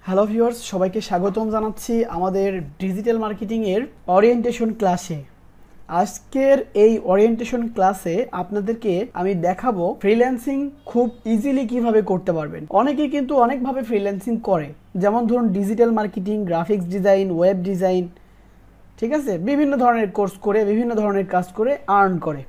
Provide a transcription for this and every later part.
Hello viewers, সবাইকে স্বাগতম জানাচ্ছি আমাদের ডিজিটাল মার্কেটিং এর ওরিয়েন্টেশন ক্লাসে। আজকের এই ওরিয়েন্টেশন ক্লাসে আপনাদেরকে আমি দেখাবো ফ্রিল্যান্সিং খুব ইজিলি কিভাবে করতে পারবেন। অনেকেই কিন্তু অনেকভাবে ফ্রিল্যান্সিং করে, যেমন ধরুন digital marketing, graphics design, web design, ঠিক আছে, বিভিন্ন ধরনের কোর্স করে বিভিন্ন ধরনের কাজ করে আর্ন করে।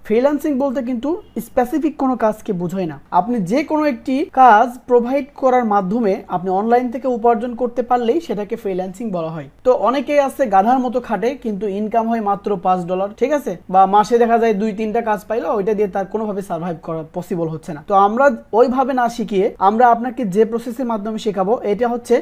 ফ্রিল্যান্সিং বলতে কিন্তু স্পেসিফিক কোনো কাজকে বোঝায় না। আপনি যে কোনো একটি কাজ প্রোভাইড করার মাধ্যমে আপনি অনলাইন থেকে উপার্জন করতে পারলেই সেটাকে ফ্রিল্যান্সিং বলা হয়। তো অনেকেই আছে গাধার মতো খাটে কিন্তু ইনকাম হয় মাত্র $5, ঠিক আছে, বা মাসে দেখা যায় 2-3টা কাজ পাইলো, ওইটা দিয়ে তার কোনোভাবে সার্ভাইভ করা পসিবল হচ্ছে না। তো আমরা ওইভাবে না শিখিয়ে আমরা আপনাকে যে প্রসেসের মাধ্যমে শেখাবো এটা হচ্ছে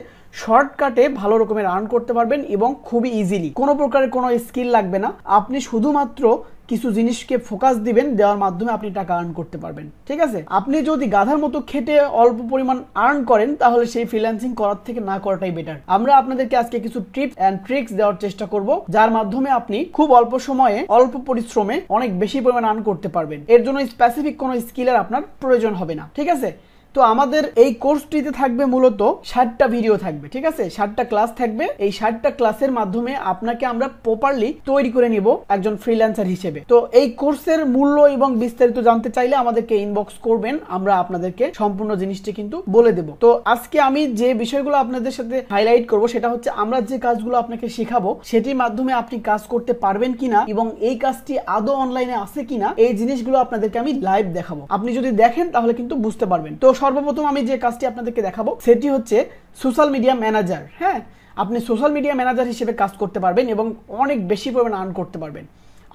শর্টকাটে ভালো রকমের আর্ন করতে পারবেন এবং খুবই ইজিলি। কোনো প্রকারের কোনো স্কিল লাগবে না, আপনি শুধুমাত্র কিছু জিনিসকে ফোকাস দিবেন, দেওয়ার মাধ্যমে আপনি টাকা আর্ন করতে পারবেন। ঠিক আছে, আপনি যদি গাধার মতো খেটে অল্প পরিমাণ আর্ন করেন তাহলে সেই ফ্রিল্যান্সিং করার থেকে না করাটাই বেটার। আমরা আপনাদেরকে আজকে কিছু টিপস এন্ড ট্রিক্স দেওয়ার চেষ্টা করব, যার মাধ্যমে আপনি খুব অল্প সময়ে অল্প পরিশ্রমে অনেক বেশি পরিমাণ আর্ন করতে পারবেন। এর জন্য স্পেসিফিক কোনো স্কিলের আপনার প্রয়োজন হবে না। ঠিক আছে, তো আমাদের এই কোর্সটিতে থাকবে মূলত 60টা ভিডিও থাকবে, ঠিক আছে, 60টা ক্লাস থাকবে। এই 60টা ক্লাসের মাধ্যমে আপনাকে আমরা প্রপারলি তৈরি করে নিব একজন ফ্রিল্যান্সার হিসেবে। তো এই কোর্সের মূল্য এবং বিস্তারিত জানতে চাইলে আমাদেরকে ইনবক্স করবেন, আমরা আপনাদেরকে সম্পূর্ণ জিনিসটা কিন্তু বলে দেব। তো আজকে আমি যে বিষয়গুলো আপনাদের সাথে হাইলাইট করব সেটা হচ্ছে আমরা যে কাজগুলো আপনাকে শেখাবো সেটির মাধ্যমে আপনি কাজ করতে পারবেন কিনা এবং এই কাজটি আদৌ অনলাইনে আছে কিনা, এই জিনিসগুলো আপনাদেরকে আমি লাইভ দেখাবো। আপনি যদি দেখেন তাহলে কিন্তু বুঝতে পারবেন। তো সর্বপ্রথম আমি যে কাজটি আপনাদেরকে দেখাবো সেটি হচ্ছে সোশ্যাল মিডিয়া ম্যানেজার। হ্যাঁ, আপনি সোশ্যাল মিডিয়া ম্যানেজার হিসেবে কাজ করতে পারবেন এবং অনেক বেশি পরিমাণ আর্ন করতে পারবেন।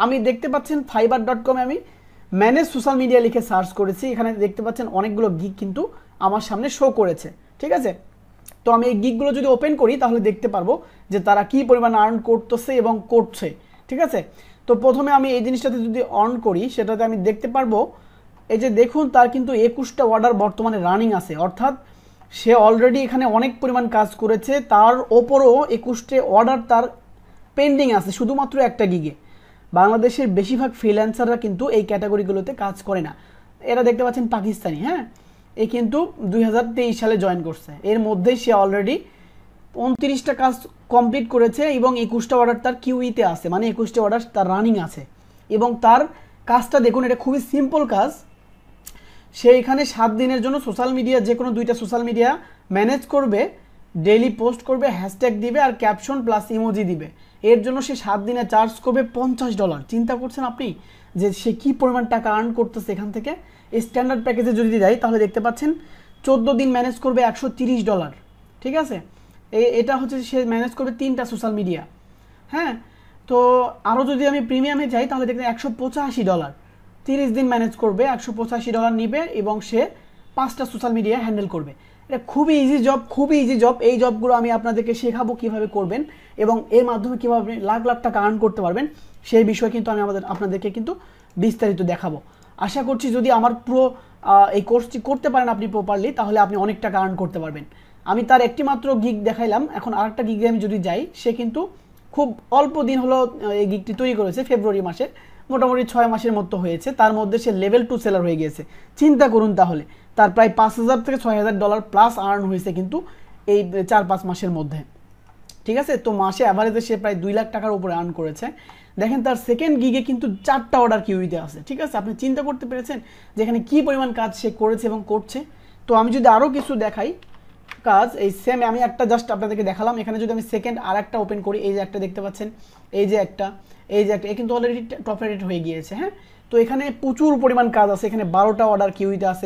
আমি দেখতে পাচ্ছেন fiverr.com-এ আমি ম্যানেজ সোশ্যাল মিডিয়া লিখে সার্চ করেছি, এখানে দেখতে পাচ্ছেন অনেকগুলো গিগ কিন্তু আমার সামনে শো করেছে। ঠিক আছে, তো আমি এই গিগগুলো যদি ওপেন করি তাহলে দেখতে পারবো যে তারা কি পরিমাণ আর্ন করতেছে এবং করছে। ঠিক আছে, তো প্রথমে আমি এই জিনিসটাতে যদি অন করি সেটাতে আমি দেখতে পারবো এই যে দেখুন তার কিন্তু 21টা অর্ডার বর্তমানে রানিং আছে, অর্থাৎ সে অলরেডি এখানে অনেক পরিমাণ কাজ করেছে, তার ওপরও 21টে অর্ডার তার পেন্ডিং আছে শুধুমাত্র একটা গিগে। বাংলাদেশের বেশিরভাগ ফ্রিল্যান্সাররা কিন্তু এই ক্যাটাগরিগুলোতে কাজ করে না। এরা দেখতে পাচ্ছেন পাকিস্তানি, হ্যাঁ, এ কিন্তু 2023 সালে জয়েন করছে, এর মধ্যেই সে অলরেডি 29টা কাজ কমপ্লিট করেছে এবং 21টা অর্ডার তার কিউইতে আছে, মানে 21টা অর্ডার তার রানিং আছে। এবং তার কাজটা দেখুন, এটা খুবই সিম্পল কাজ। সে এখানে 7 দিনের জন্য সোশ্যাল মিডিয়া, যে কোনো 2টা সোশ্যাল মিডিয়া ম্যানেজ করবে, ডেইলি পোস্ট করবে, হ্যাশট্যাগ দিবে আর ক্যাপশন প্লাস ইমোজি দিবে। এর জন্য সে 7 দিনে চার্জ করবে $50। চিন্তা করছেন আপনি যে সে কি পরিমাণ টাকা আর্ন করতেছে এখান থেকে। স্ট্যান্ডার্ড প্যাকেজে যদি যাই তাহলে দেখতে পাচ্ছেন 14 দিন ম্যানেজ করবে $130। ঠিক আছে, এটা হচ্ছে সে ম্যানেজ করবে 3টা সোশ্যাল মিডিয়া। হ্যাঁ, তো আরও যদি আমি প্রিমিয়ামে যাই তাহলে দেখবেন $185, 30 দিন ম্যানেজ করবে, $185 নিবে এবং সে 5টা সোশ্যাল মিডিয়া হ্যান্ডেল করবে। এটা খুবই ইজি জব, খুবই ইজি জব। এই জবগুলো আমি আপনাদেরকে শেখাবো কিভাবে করবেন এবং এর মাধ্যমে কীভাবে আপনি লাখ লাখ টাকা আর্ন করতে পারবেন সেই বিষয়ে কিন্তু আমি আপনাদেরকে কিন্তু বিস্তারিত দেখাবো। আশা করছি যদি আমার পুরো এই কোর্সটি করতে পারেন আপনি প্রপারলি, তাহলে আপনি অনেক টাকা আর্ন করতে পারবেন। আমি তার একটি মাত্র গিগ দেখাইলাম, এখন আরেকটা গিগে আমি যদি যাই, সে কিন্তু খুব অল্প দিন হলো এই গিগটি তৈরি করেছে, ফেব্রুয়ারি মাসে, মোটামুটি 6 মাসের মতো হয়েছে। তার মধ্যে সে লেভেল 2 সেলার হয়ে গিয়েছে। চিন্তা করুন তাহলে তার প্রায় $5,000 থেকে $6,000 প্লাস আর্ন হয়েছে কিন্তু এই 4-5 মাসের মধ্যে। ঠিক আছে, তো মাসে অ্যাভারেজে সে প্রায় 2 লাখ টাকার উপরে আর্ন করেছে। দেখেন তার সেকেন্ড গিগে কিন্তু 4টা অর্ডার কিউইতে আছে। ঠিক আছে, আপনি চিন্তা করতে পেরেছেন যেখানে কি পরিমাণ কাজ সে করেছে এবং করছে। তো আমি যদি আরও কিছু দেখাই কাজ, এই সেম আমি একটা জাস্ট আপনাদেরকে দেখালাম। এখানে যদি আমি সেকেন্ড আর একটা ওপেন করি, এই যে একটা দেখতে পাচ্ছেন, এই যে একটা, এই যে একটা, এ কিন্তু অলরেডি টপ রেটেড হয়ে গিয়েছে। হ্যাঁ, তো এখানে প্রচুর পরিমাণ কাজ আছে। এখানে 12টা অর্ডার কিউইতে আছে,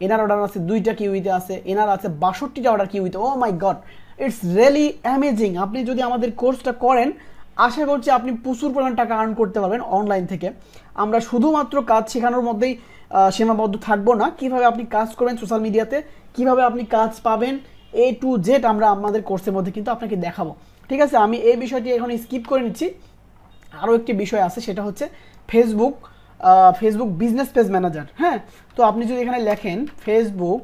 এনার অর্ডার আছে 2টা কিউইতে আছে, এনার আছে 62টা অর্ডার কিউইতে। Oh my god, it's really amazing. আপনি যদি আমাদের কোর্সটা করেন আশা করছি আপনি প্রচুর পরিমাণ টাকা আর্ন করতে পারবেন অনলাইন থেকে। আমরা শুধুমাত্র কাজ শেখানোর মধ্যেই সীমাবদ্ধ থাকবো না, কিভাবে আপনি কাজ করবেন সোশ্যাল মিডিয়াতে, কিভাবে আপনি কাজ পাবেন, A to Z আমরা আমাদের কোর্সের মধ্যে কিন্তু আপনাকে দেখাবো। ঠিক আছে, আমি এই বিষয়টি এখন স্কিপ করে নিচ্ছি। আরও একটি বিষয় আছে, সেটা হচ্ছে ফেসবুক বিজনেস পেজ ম্যানেজার। হ্যাঁ, তো আপনি যদি এখানে লেখেন ফেসবুক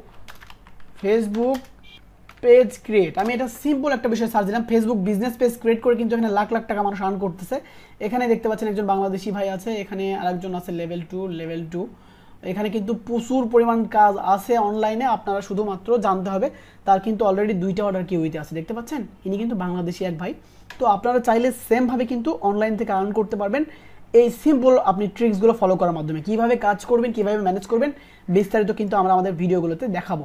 পেজ ক্রিয়েট, আমি এটা সিম্পল একটা বিষয় সার্চ দিলাম, ফেসবুক বিজনেস পেজ ক্রিয়েট করে কিন্তু এখানে লাখ লাখ টাকা মানুষ আর্ন করতেছে। এখানে দেখতে পাচ্ছেন একজন বাংলাদেশি ভাই আছে, এখানে আরেকজন আছে লেভেল 2, এখানে কিন্তু প্রচুর পরিমাণ কাজ আছে অনলাইনে, আপনারা শুধুমাত্র জানতে হবে। তার কিন্তু অলরেডি 2টা অর্ডার কিউইতে আছে, দেখতে পাচ্ছেন, ইনি কিন্তু বাংলাদেশি এক ভাই। তো আপনারা চাইলে সেমভাবে কিন্তু অনলাইন থেকে আর্ন করতে পারবেন এই সিম্পল আপনি ট্রিক্সগুলো ফলো করার মাধ্যমে। কিভাবে কাজ করবেন, কিভাবে ম্যানেজ করবেন, বিস্তারিত কিন্তু আমরা আমাদের ভিডিওগুলোতে দেখাবো।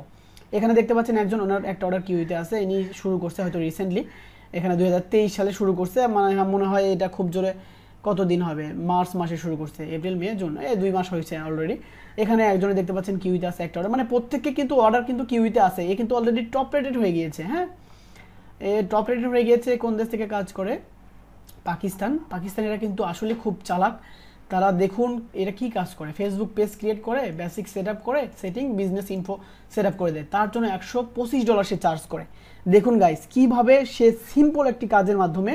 এখানে দেখতে পাচ্ছেন একজন, ওনার একটা অর্ডার কিউইতে আছে, ইনি শুরু করছে হয়তো রিসেন্টলি, এখানে 2023 সালে শুরু করছে, মানে মনে হয় এটা খুব জোরে কতদিন হবে, মার্চ মাসে শুরু করছে, এপ্রিল মে জুন, এই 2 মাস হয়েছে অলরেডি। এখানে একজনে দেখতে পাচ্ছেন কিউইতে আছে একটা অর্ডার, মানে প্রত্যেককে কিন্তু অর্ডার কিন্তু কিউইতে আছে। এ কিন্তু অলরেডি টপ রেটেড হয়ে গিয়েছে। হ্যাঁ, এ টপ রেটেড হয়ে গিয়েছে। কোন দেশ থেকে কাজ করে? পাকিস্তানিরা কিন্তু আসলে খুব চালাক। তারা দেখুন এরা কি কাজ করে, ফেসবুক পেজ ক্রিয়েট করে, বেসিক সেট আপ করে, setting, business info set up করে দেয়, তার জন্য $125 সে চার্জ করে। দেখুন গাইস কিভাবে সে সিম্পল একটি কাজের মাধ্যমে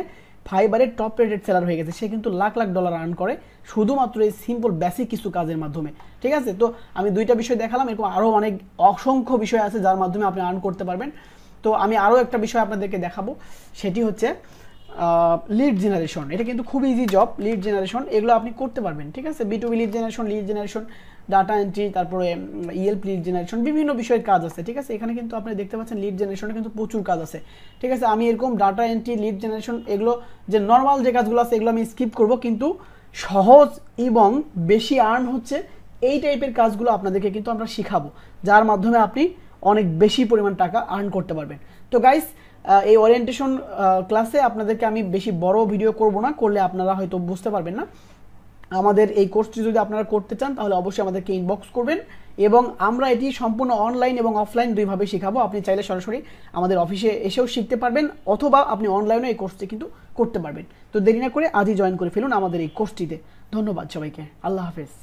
ফাইবারের টপ রেটেড সেলার হয়ে গেছে। সে কিন্তু লাখ লাখ ডলার আর্ন করে শুধুমাত্র এই সিম্পল বেসিক কিছু কাজের মাধ্যমে। ঠিক আছে, তো আমি 2টা বিষয় দেখালাম, এরকম আরও অনেক অসংখ্য বিষয় আছে যার মাধ্যমে আপনি আর্ন করতে পারবেন। তো আমি আরও একটা বিষয় আপনাদেরকে দেখাবো, সেটি হচ্ছে লিড জেনারেশন। এটা কিন্তু খুব ইজি জব, লিড জেনারেশন, এগুলো আপনি করতে পারবেন। ঠিক আছে, B2B lead generation, data entry, তারপরে ELP লিড জেনারেশন, বিভিন্ন বিষয়ের কাজ আছে। ঠিক আছে, এখানে কিন্তু আপনি দেখতে পাচ্ছেন লিড জেনারেশনে কিন্তু প্রচুর কাজ আছে। ঠিক আছে, আমি এরকম ডাটা এন্ট্রি, লিড জেনারেশন, এগুলো যে নর্মাল যে কাজগুলো আছে এগুলো আমি স্কিপ করব, কিন্তু সহজ এবং বেশি আর্ন হচ্ছে এই টাইপের কাজগুলো আপনাদেরকে কিন্তু আমরা শিখাবো, যার মাধ্যমে আপনি অনেক বেশি পরিমাণ টাকা আর্ন করতে পারবেন। তো গাইস, এই ওরিয়েন্টেশন ক্লাসে আপনাদেরকে আমি বেশি বড় ভিডিও করব না, করলে আপনারা হয়তো বুঝতে পারবেন না। আমাদের এই কোর্সটি যদি আপনারা করতে চান তাহলে অবশ্যই আমাদেরকে ইনবক্স করবেন, এবং আমরা এটি সম্পূর্ণ অনলাইন এবং অফলাইন দুইভাবে শেখাবো। আপনি চাইলে সরাসরি আমাদের অফিসে এসেও শিখতে পারবেন, অথবা আপনি অনলাইনে এই কোর্সটি কিন্তু করতে পারবেন। তো দেরি না করে আজই জয়েন করে ফেলুন আমাদের এই কোর্সটিতে। ধন্যবাদ সবাইকে, আল্লাহ হাফেজ।